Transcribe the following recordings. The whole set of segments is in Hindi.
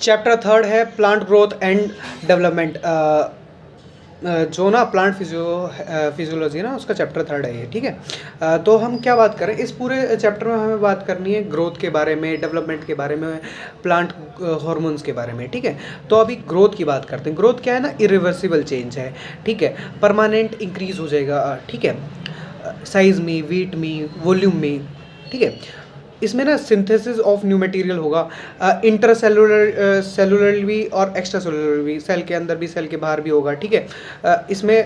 चैप्टर थर्ड है प्लांट ग्रोथ एंड डेवलपमेंट। जो ना प्लांट फिजियोलॉजी है ना, उसका चैप्टर थर्ड है ये, ठीक है। तो हम क्या बात करें इस पूरे चैप्टर में, हमें बात करनी है ग्रोथ के बारे में, डेवलपमेंट के बारे में, प्लांट हार्मोन्स के बारे में, ठीक है। तो अभी ग्रोथ की बात करते हैं। ग्रोथ क्या है ना, इरिवर्सिबल चेंज है, ठीक है, परमानेंट इंक्रीज हो जाएगा, ठीक है, साइज में, वेट में, वॉल्यूम में, ठीक है। इसमें ना सिंथेसिस ऑफ न्यू मटेरियल होगा, इंटर सेलुलर भी और एक्स्ट्रा सेलुलर भी, सेल के अंदर भी सेल के बाहर भी होगा, ठीक है। इसमें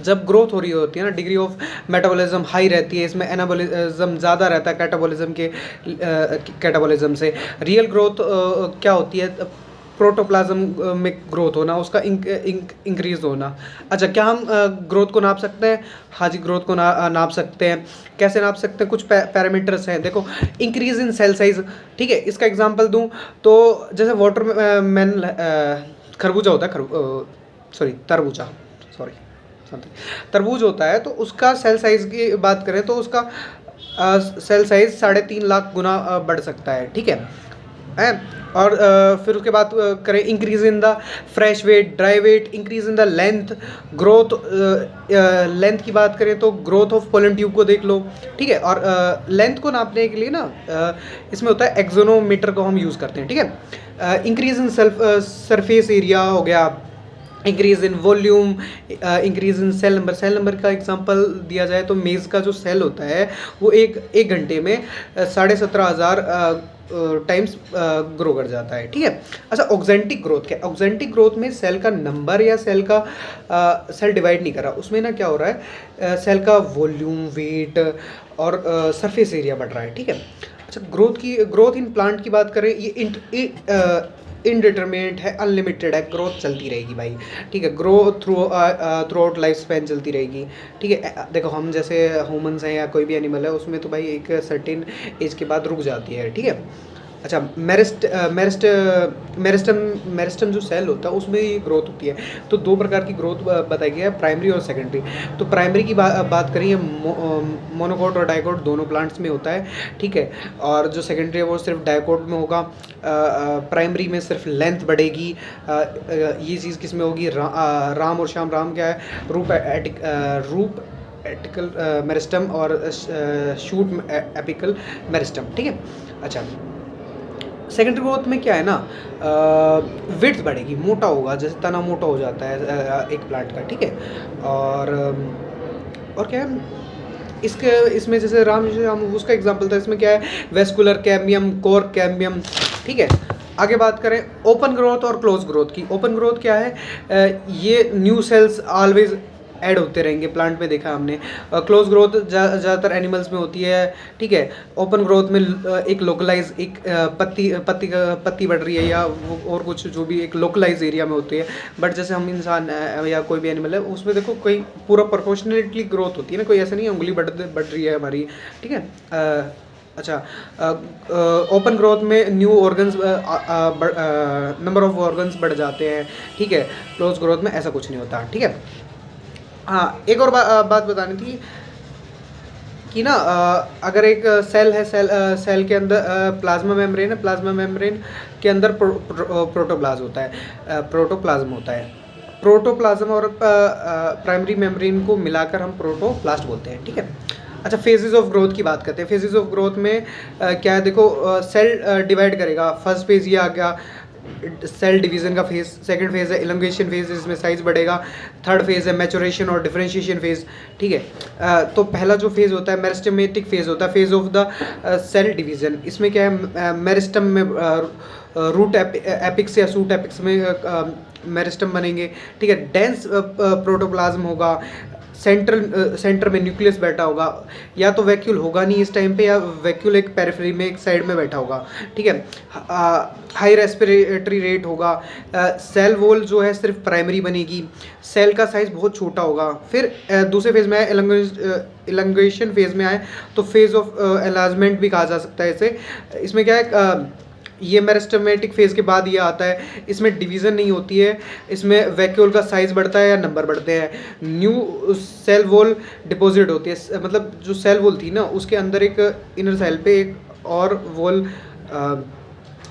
जब ग्रोथ हो रही होती है ना, डिग्री ऑफ मेटाबॉलिज्म हाई रहती है, इसमें एनाबॉलिज्म ज़्यादा रहता है कैटाबॉलिज्म के कैटाबॉलिज्म से। रियल ग्रोथ क्या होती है, प्रोटोप्लाज्म में ग्रोथ होना, उसका इंक्रीज होना। अच्छा, क्या हम ग्रोथ को नाप सकते हैं? हाँ जी, ग्रोथ को नाप सकते हैं। कैसे नाप सकते हैं? कुछ पैरामीटर्स हैं, देखो, इंक्रीज इन सेल साइज, ठीक है। इसका एग्जांपल दूं तो जैसे वाटरमेलन, खरबूजा होता है, तरबूजा, तरबूज होता है, तो उसका सेल साइज की बात करें तो उसका सेल साइज 3.5 लाख गुना बढ़ सकता है, ठीक है। और फिर उसके बाद करें increase in the fresh weight, dry weight, increase in the length, growth, length की बात करें तो ग्रोथ ऑफ पोलन ट्यूब को देख लो, ठीक है। और लेंथ को नापने के लिए ना इसमें होता है एक्सोनोमीटर को हम यूज़ करते हैं, ठीक है। इंक्रीज इन सरफेस एरिया हो गया, increase in volume, increase in cell number का एग्जांपल दिया जाए तो मेज़ का जो सेल होता है वो एक घंटे में 17,500 टाइम्स ग्रो कर जाता है, ठीक है। अच्छा, ऑक्जेंटिक ग्रोथ क्या है? ऑक्जेंटिक ग्रोथ में सेल का नंबर या सेल डिवाइड नहीं कर रहा, उसमें ना क्या हो रहा है, सेल का वॉल्यूम, वेट और सरफेस एरिया बढ़ रहा है, ठीक है। अच्छा, ग्रोथ इन प्लांट की बात करें, ये इनडिटरमिनेट है, अनलिमिटेड है, ग्रोथ चलती रहेगी भाई, ठीक है। Growth through out life span चलती रहेगी, ठीक है। देखो, हम जैसे ह्यूमंस हैं या कोई भी एनिमल है, उसमें तो भाई एक सर्टेन एज के बाद रुक जाती है, ठीक है। अच्छा, मेरिस्टम जो सेल होता है उसमें ये ग्रोथ होती है। तो दो प्रकार की ग्रोथ बताई गई है, प्राइमरी और सेकेंडरी। तो प्राइमरी की बात करिए, मोनोकोट और डाइकोट दोनों प्लांट्स में होता है, ठीक है। और जो सेकेंडरी है वो सिर्फ डाइकोट में होगा। प्राइमरी में सिर्फ लेंथ बढ़ेगी। ये चीज़ किस में होगी? राम और श्याम। राम क्या है? रूप एटिकल मेरिस्टम और शूट एपिकल मेरिस्टम, ठीक है। अच्छा, सेकेंडरी ग्रोथ में क्या है ना, विड्थ बढ़ेगी, मोटा होगा, जैसे तना मोटा हो जाता है एक प्लांट का, ठीक है। और क्या है इसमें जैसे राम उसका एग्जांपल था, इसमें क्या है, वेस्कुलर कैम्बियम, कोर कैम्बियम, ठीक है। आगे बात करें ओपन ग्रोथ और क्लोज ग्रोथ की। ओपन ग्रोथ क्या है, ये न्यू सेल्स ऑलवेज ऐड होते रहेंगे, प्लांट में देखा हमने। क्लोज ग्रोथ ज़्यादातर एनिमल्स में होती है, ठीक है। ओपन ग्रोथ में एक लोकलाइज, एक पत्ती बढ़ रही है या और कुछ जो भी एक लोकलाइज एरिया में होती है। बट जैसे हम इंसान या कोई भी एनिमल है, उसमें देखो कोई पूरा प्रोपोर्शनली ग्रोथ होती है ना, कोई ऐसा नहीं है उंगली बढ़ रही है हमारी, ठीक है। अच्छा, ओपन ग्रोथ में new organs, number of organs बढ़ जाते हैं, ठीक है। क्लोज ग्रोथ में ऐसा कुछ नहीं होता, ठीक है। हाँ, एक और बात बतानी थी कि ना, अगर एक सेल है, सेल के अंदर प्लाज्मा मेम्ब्रेन है, प्लाज्मा मेम्ब्रेन के अंदर प्रोटोप्लाज्म होता है। प्रोटोप्लाज्म और प्राइमरी मेम्ब्रेन को मिलाकर हम प्रोटोप्लास्ट बोलते हैं, ठीक है। अच्छा, फेजेस ऑफ ग्रोथ की बात करते हैं। फेजेस ऑफ ग्रोथ में क्या है, देखो, सेल डिवाइड करेगा। फर्स्ट फेज ये आ गया, सेल डिवीजन का फेज। सेकंड फेज है इलॉन्गेशन फेज, इसमें साइज बढ़ेगा। थर्ड फेज है मैचुरेशन और डिफरेंशिएशन फेज, ठीक है। तो पहला जो फेज होता है मेरिस्टेमेटिक फेज होता है, phase of the cell division. इसमें क्या है, मेरिस्टम में रूट एपिक्स या सूट एपिक्स में मेरिस्टम बनेंगे, ठीक है। डेंस प्रोटोप्लाज्म होगा, सेंटर में न्यूक्लियस बैठा होगा, या तो वैक्यूल होगा नहीं इस टाइम पे, या वैक्यूल एक पेरिफेरी में एक साइड में बैठा होगा, ठीक है। हाई रेस्पिरेटरी रेट होगा। सेल वॉल जो है सिर्फ प्राइमरी बनेगी। सेल का साइज बहुत छोटा होगा। फिर दूसरे फेज में आए, इलंगेशन फेज में आए तो फेज ऑफ एनलार्जमेंट भी कहा जा सकता है इसे। इसमें क्या है, ये मेरिस्टेमेटिक फेज के बाद ये आता है। इसमें डिवीज़न नहीं होती है, इसमें वैक्यूल का साइज़ बढ़ता है या नंबर बढ़ते हैं। न्यू सेल वॉल डिपॉजिट होती है, मतलब जो सेल वॉल थी ना उसके अंदर एक इनर सेल पे एक और वॉल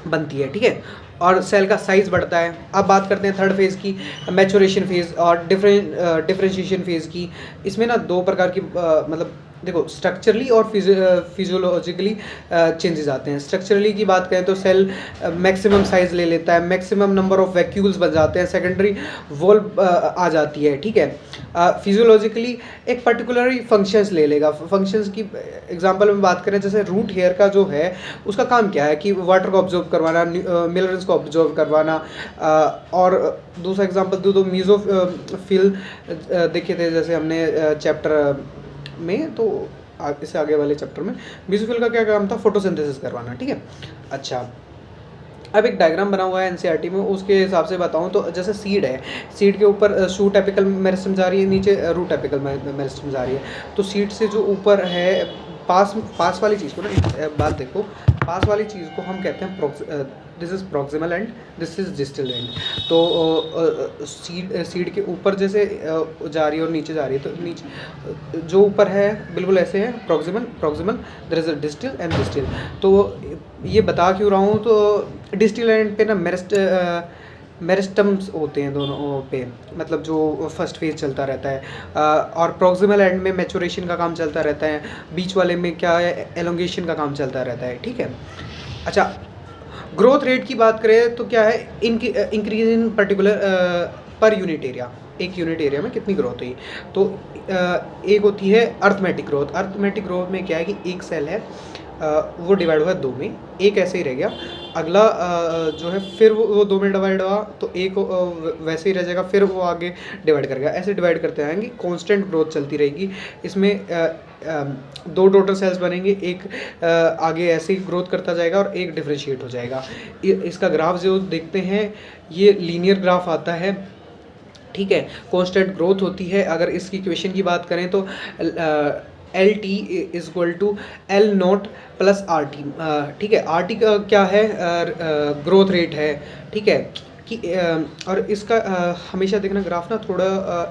बनती है, ठीक है, और सेल का साइज़ बढ़ता है। अब बात करते हैं थर्ड फेज़ की, मैच्योरेशन फेज़ और डिफरेंशिएशन फेज़ की। इसमें ना दो प्रकार की मतलब देखो स्ट्रक्चरली और फिजियोलॉजिकली चेंजेस आते हैं। स्ट्रक्चरली की बात करें तो सेल मैक्सिमम साइज़ ले लेता है, मैक्सिमम नंबर ऑफ वैक्यूल्स बन जाते हैं, सेकेंडरी वॉल आ जाती है, ठीक है। फिजियोलॉजिकली एक पर्टिकुलर फंक्शंस ले लेगा। फंक्शंस की एग्जांपल में बात करें, जैसे रूट हेयर का जो है उसका काम क्या है कि वाटर को ऑब्जर्व करवाना, मिनरल्स को ऑब्जर्व करवाना। और दूसरा एग्जांपल दो तो मीजोफिल देखे थे जैसे हमने चैप्टर में, तो इससे आगे वाले चैप्टर में मीजोफिल का क्या काम था, फोटोसिंथेसिस करवाना, ठीक है। अच्छा, अब एक डायग्राम बना हुआ है एनसीईआरटी में, उसके हिसाब से बताऊं तो जैसे सीड है, सीड के ऊपर शूट एपिकल मेरिस्टेम जा रही है, नीचे रूट एपिकल मेरिस्टेम जा रही है। तो सीड से जो ऊपर है पास वाली चीज़ को ना, बात देखो, पास वाली चीज़ को हम कहते हैं this is proximal and, this is distal end. तो सीड के ऊपर जैसे जा रही है और नीचे जा रही है, तो नीचे जो ऊपर है बिल्कुल ऐसे है proximal, there is a distal end distal. तो ये बता क्यों रहा हूँ, तो डिस्टल एंड पे ना मेरिस्टम्स होते हैं दोनों पे, मतलब जो फर्स्ट फेज चलता रहता है, और प्रॉक्सिमल एंड में मैच्योरेशन का काम चलता रहता है, बीच वाले में क्या है, एलोंगेशन का काम चलता रहता है, ठीक है। अच्छा, ग्रोथ रेट की बात करें तो क्या है, increase in particular per unit area, एक यूनिट एरिया में कितनी ग्रोथ हुई। तो एक होती है अर्थमेटिक ग्रोथ। अर्थमेटिक ग्रोथ में क्या है कि एक सेल है, वो डिवाइड हुआ दो में, एक ऐसे ही रह गया, अगला जो है फिर वो दो में डिवाइड हुआ तो एक वैसे ही रह जाएगा, फिर वो आगे डिवाइड कर गया, ऐसे डिवाइड करते आएंगे, कांस्टेंट ग्रोथ चलती रहेगी। इसमें दो टोटल सेल्स बनेंगे, एक आगे ऐसे ही ग्रोथ करता जाएगा और एक डिफरेंशिएट हो जाएगा। इसका ग्राफ जो देखते हैं ये लीनियर ग्राफ आता है, ठीक है, कांस्टेंट ग्रोथ होती है। अगर इसकी इक्वेशन की बात करें तो L T is equal to L nought plus R T, ठीक है। आर टी का क्या है, ग्रोथ रेट है, ठीक है कि और इसका हमेशा देखना ग्राफ ना थोड़ा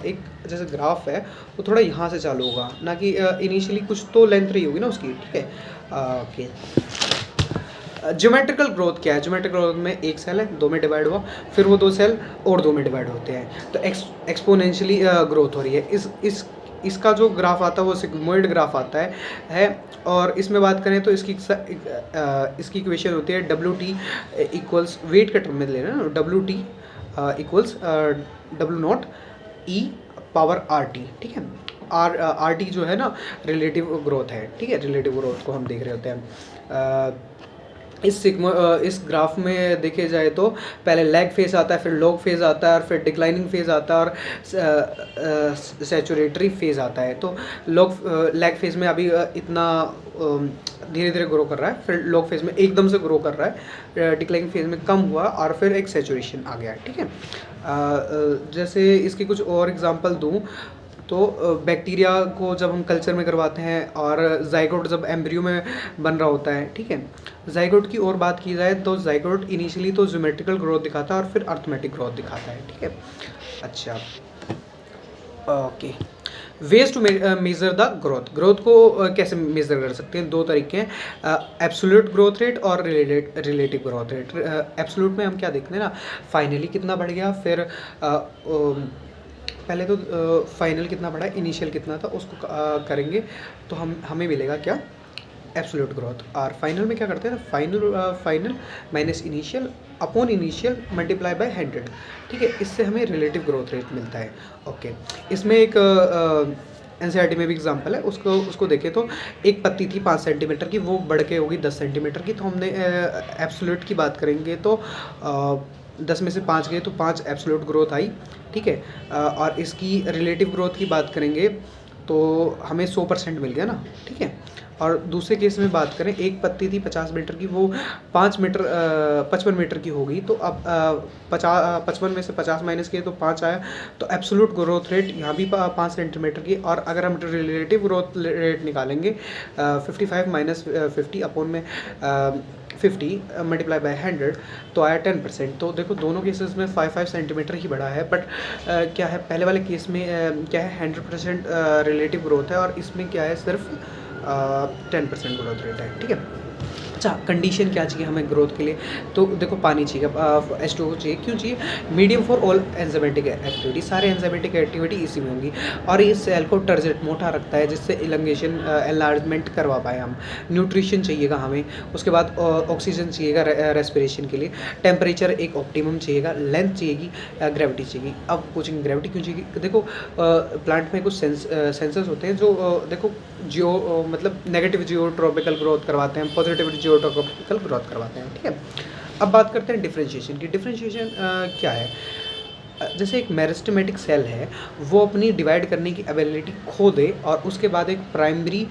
एक जैसे ग्राफ है वो थोड़ा यहाँ से चालू होगा, ना कि इनिशियली कुछ तो लेंथ रही होगी ना उसकी, ठीक है। ओके, ज्योमेट्रिकल ग्रोथ क्या है, ज्योमेट्रिकल ग्रोथ में एक सेल है, दो में डिवाइड हुआ, फिर वो दो सेल और दो में डिवाइड होते हैं, तो एक्सपोनेंशियली ग्रोथ हो रही है। इसका जो ग्राफ आता है वो सिग्मोइड ग्राफ आता है। और इसमें बात करें तो इसकी इक्वेशन होती है डब्ल्यू टी इक्वल्स, वेट का टर्म में लेना ना, W T equals W not E power are T, ठीक है। आर टी जो है ना रिलेटिव ग्रोथ है, ठीक है, रिलेटिव ग्रोथ को हम देख रहे होते हैं। इस ग्राफ में देखे जाए तो पहले लैग फेज आता है, फिर लॉग फेज आता है, और फिर डिक्लाइनिंग फेज आता है, और सैचुरेटरी फेज आता है। तो लैग फेज में अभी इतना धीरे धीरे ग्रो कर रहा है, फिर लॉग फेज में एकदम से ग्रो कर रहा है, डिक्लाइनिंग फेज में कम हुआ और फिर एक सैचुरेशन आ गया, ठीक है। जैसे इसकी कुछ और एग्जांपल दूं तो बैक्टीरिया को जब हम कल्चर में करवाते हैं, और जाइगोट जब एम्ब्रियो में बन रहा होता है, ठीक है। जाइगोट की और बात की जाए तो जाइगोट इनिशियली तो ज्योमेट्रिकल ग्रोथ दिखाता है और फिर अर्थमेटिक ग्रोथ दिखाता है, ठीक है। अच्छा, okay, ways to measure the growth को कैसे मेज़र कर सकते हैं, दो तरीके हैं, एब्सोल्यूट ग्रोथ रेट और रिलेटिव ग्रोथ रेट। एब्सोल्यूट में हम क्या देखते हैं ना, फाइनली कितना बढ़ गया, फिर पहले तो फाइनल कितना बढ़ा, इनिशियल कितना था, उसको करेंगे तो हमें मिलेगा क्या, एब्सोल्यूट ग्रोथ। और फाइनल में क्या करते हैं, final minus initial upon initial multiply by 100, ठीक है। इससे हमें रिलेटिव ग्रोथ रेट मिलता है। ओके, इसमें एक एनसीईआरटी में भी एग्जांपल है, उसको देखें तो एक पत्ती थी 5 सेंटीमीटर की, वो बढ़ के होगी 10 सेंटीमीटर की। तो हमने एब्सोल्यूट की बात करेंगे तो 10 में से 5 गए तो 5 एब्सोल्यूट ग्रोथ आई, ठीक है। और इसकी रिलेटिव ग्रोथ की बात करेंगे तो हमें 100% मिल गया ना, ठीक है। और दूसरे केस में बात करें, एक पत्ती थी 50 मीटर की, वो 55 मीटर की हो गई। तो अब 55 में से 50 माइनस किए तो 5 आया, तो एब्सोल्यूट ग्रोथ रेट यहाँ भी 5 सेंटीमीटर की। और अगर हम रिलेटिव ग्रोथ रेट निकालेंगे 55 माइनस 50 अपॉन में 50 मल्टीप्लाई बाय 100 तो आया 10%। तो देखो दोनों केसेस में 5 सेंटीमीटर ही बढ़ा है, बट क्या है, पहले वाले केस में क्या है 100% रिलेटिव ग्रोथ है, और इसमें क्या है सिर्फ 10% ग्रोथ रेट है, ठीक है। अच्छा, कंडीशन क्या चाहिए हमें ग्रोथ के लिए? तो देखो पानी चाहिए, H2O चाहिए। क्यों चाहिए? Medium for all enzymatic activity, सारे एंजाइमेटिक एक्टिविटी इसी में होंगी। और इस सेल को टर्जेट मोटा रखता है, जिससे इलंगेशन एनलार्जमेंट करवा पाए हम। न्यूट्रिशन चाहिएगा हमें, उसके बाद ऑक्सीजन चाहिएगा रेस्पिरेशन के लिए, टेम्परेचर एक ऑप्टिमम चाहिएगा, लेंथ चाहिएगी, ग्रेविटी चाहिएगी। अब पूछेंगे ग्रेविटी क्यों चाहिए? देखो प्लांट में कुछ सेंसर्स होते हैं जो देखो मतलब नेगेटिव जियोट्रॉपिकल ग्रोथ करवाते हैं, पॉजिटिव जियोट्रॉपिकल ग्रोथ करवाते हैं, ठीक है। अब बात करते हैं डिफरेंशिएशन की। डिफरेंशिएशन क्या है? जैसे एक मेरिस्टेमेटिक सेल है, वो अपनी डिवाइड करने की एबिलिटी खो दे और उसके बाद एक प्राइमरी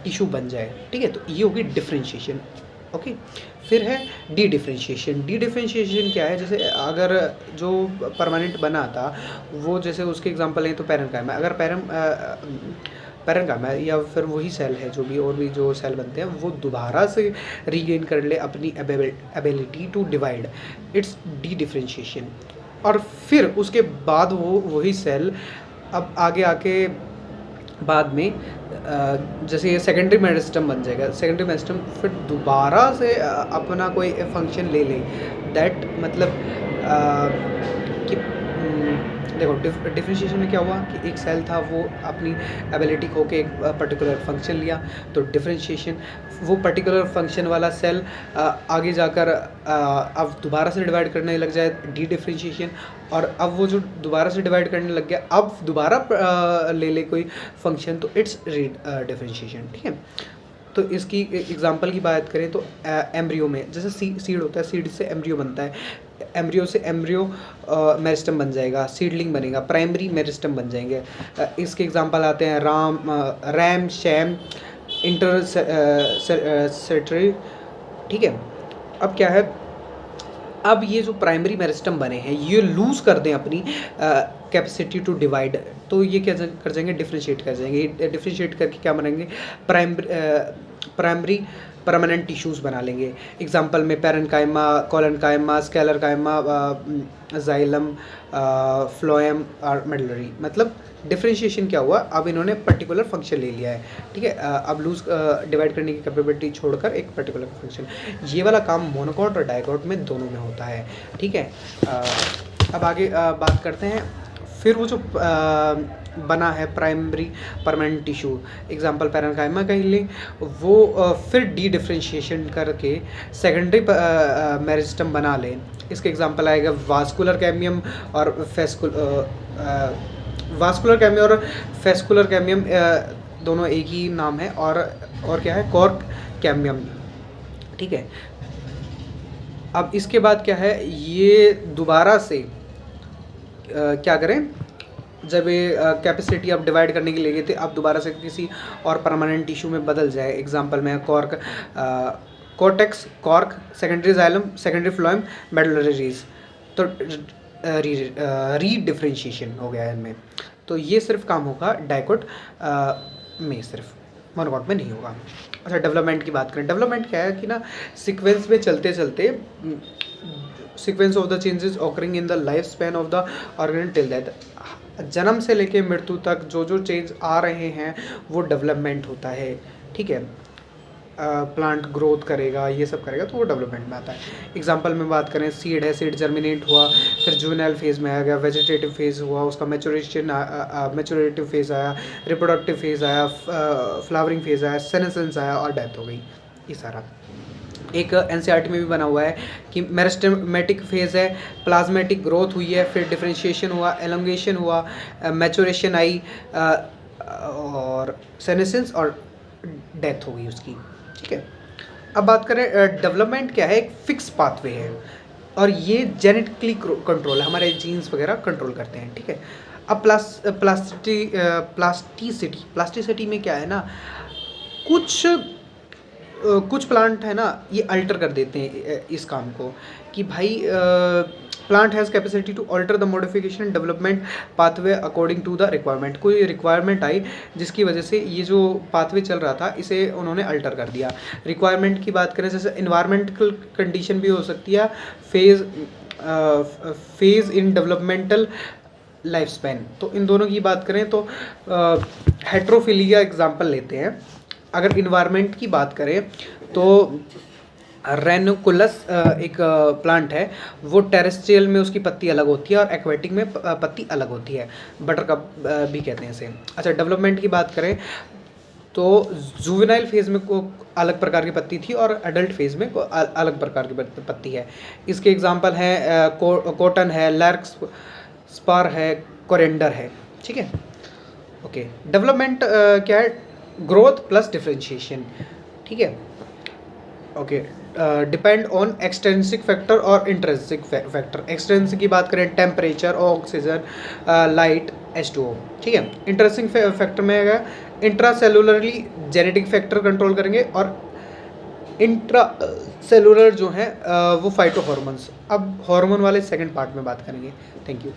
टिश्यू बन जाए, ठीक है, तो ये होगी डिफरेंशिएशन। ओके, फिर है डी डिफरेंशिएशन। डी डिफरेंशिएशन क्या है? जैसे अगर जो परमानेंट बना था वो, जैसे उसके एग्जांपल हैं तो पैरेन्काइमा, अगर पैरेन्काइमा या फिर वही सेल है, जो भी और भी जो सेल बनते हैं, वो दोबारा से रीगेन कर ले अपनी ability to divide, it's dedifferentiation. और फिर उसके बाद वो वही सेल अब आगे आके बाद में जैसे ये सेकेंडरी मेरिस्टम बन जाएगा, सेकेंडरी मेरिस्टम फिर दोबारा से अपना कोई फंक्शन ले ले, दैट मतलब कि देखो डिफरेंशिएशन में क्या हुआ कि एक सेल था, वो अपनी एबिलिटी खो के एक पर्टिकुलर फंक्शन लिया, तो डिफरेंशिएशन, वो पर्टिकुलर फंक्शन वाला सेल आगे जाकर अब दोबारा से डिवाइड करने लग जाए, डी डिफरेंशिएशन। और अब वो जो दोबारा से डिवाइड करने लग गया, अब दोबारा ले ले कोई फंक्शन, तो इट्स री डिफरेंशिएशन, ठीक है। तो इसकी एग्जांपल की बात करें तो एम्ब्रियो में जैसे सीड होता है, सीड से एम्ब्रियो बनता है, एम्ब्रियो से एम्ब्रियो मेरिस्टम बन जाएगा, सीडलिंग बनेगा, प्राइमरी मेरिस्टम बन जाएंगे। इसके एग्जांपल आते हैं रैम, शैम, इंटरसेटरी, ठीक है। अब क्या है, अब ये जो प्राइमरी मेरिस्टम बने हैं, ये लूज कर दें अपनी कैपेसिटी टू डिवाइड, तो ये क्या कर जाएंगे? डिफरेंशिएट कर जाएंगे। डिफरेंशिएट करके क्या बनाएंगे? प्राइमरी परमानेंट टिश्यूज़ बना लेंगे। एग्जांपल में पैरेन्काइमा, कोलेनकाइमा, स्केलरकाइमा, जाइलम, फ्लोएम और मेडुलरी। मतलब डिफरेंशिएशन क्या हुआ? अब इन्होंने पर्टिकुलर फंक्शन ले लिया है, ठीक है। अब लूज डिवाइड करने की कैपेबिलिटी छोड़कर एक पर्टिकुलर फंक्शन, ये वाला काम मोनोकॉट और डाइकॉट में दोनों में होता है, ठीक है। अब आगे बात करते हैं, फिर वो जो बना है primary permanent tissue, example parenchyma का ही लें, वो फिर डी डिफरेंशिएशन करके सेकेंडरी मेरिस्टम बना लें। इसके एग्जांपल आएगा वास्कुलर कैम्बियम और वास्कुलर कैम्बियम और फेस्कुलर कैम्बियम, दोनों एक ही नाम है। और क्या है? कॉर्क कैम्बियम, ठीक है। अब इसके बाद क्या है, ये दोबारा से क्या करें, जब ये कैपेसिटी अब डिवाइड करने के लिए गए थे, अब दोबारा से किसी और परमानेंट टिश्यू में बदल जाए। एग्जांपल में cork, cortex, cork, secondary xylem, secondary phloem, medullary rays, तो री डिफरेंशिएशन हो गया है इनमें। तो ये सिर्फ काम होगा डाइकोट में, सिर्फ मोनोकॉट में नहीं होगा। अच्छा, डेवलपमेंट की बात करें। डेवलपमेंट क्या है कि ना, सीक्वेंस में चलते चलते, sequence of the changes occurring in the life span of the organ till death, जन्म से लेके मृत्यु तक जो जो चेंज आ रहे हैं वो डेवलपमेंट होता है, ठीक है। प्लांट ग्रोथ करेगा, ये सब करेगा, तो वो डेवलपमेंट में आता है। एग्जांपल में बात करें, सीड है, सीड जर्मिनेट हुआ, फिर जुवेनाइल फेज में आ गया, वेजिटेटिव फेज हुआ, उसका मैच्योरेटिव फेज आया, रिप्रोडक्टिव फेज आया, फ्लावरिंग फेज आया, सेनेसेंस आया और डेथ हो गई। ये सारा एक एनसीईआरटी में भी बना हुआ है कि मेरिस्टेमेटिक फेज है, प्लाज्मेटिक ग्रोथ हुई है, फिर डिफरेंशिएशन हुआ, एलोंगेशन हुआ, मैच्योरेशन आई, और सेनेसेंस और डेथ हो गई उसकी, ठीक है। अब बात करें डेवलपमेंट क्या है, एक फिक्स पाथवे है और ये जेनेटिकली कंट्रोल है, हमारे जीन्स वगैरह कंट्रोल करते हैं, ठीक है। अब प्लास्टिसिटी में क्या है ना, कुछ प्लांट है ना, ये अल्टर कर देते हैं इस काम को कि भाई plant has capacity to alter the modification development pathway according to the requirement. कोई रिक्वायरमेंट आई जिसकी वजह से ये जो पाथवे चल रहा था इसे उन्होंने अल्टर कर दिया। रिक्वायरमेंट की बात करें, जैसे इन्वायरमेंटल कंडीशन भी हो सकती है, phase in developmental life span. तो इन दोनों की बात करें तो हेट्रोफिलिया एग्जाम्पल लेते हैं। अगर इन्वायरमेंट की बात करें तो रेनुकुलस एक प्लांट है, वो टेरेस्ट्रियल में उसकी पत्ती अलग होती है और एक्वेटिक में पत्ती अलग होती है, बटरकप भी कहते हैं इसे। अच्छा, डेवलपमेंट की बात करें तो जुवेनाइल फेज में को अलग प्रकार की पत्ती थी और एडल्ट फेज में को अलग प्रकार की पत्ती है। इसके एग्जांपल हैं कॉटन है, लैर्क्स स्पार है, कोरिएंडर है। ठीक है, ओके। डेवलपमेंट क्या है? Growth plus differentiation. ठीक है, okay. Depend on extrinsic factor और इंट्रिंसिक फैक्टर। एक्सट्रिंसिक की बात करें टेम्परेचर, ऑक्सीजन, लाइट, H2O। ठीक है, इंट्रिंसिक फैक्टर में है intra cellularly genetic factor control करेंगे और इंट्रा सेलुलर जो है वो फाइटो हॉर्मोन्स। अब हार्मोन वाले सेकंड पार्ट में बात करेंगे। Thank you.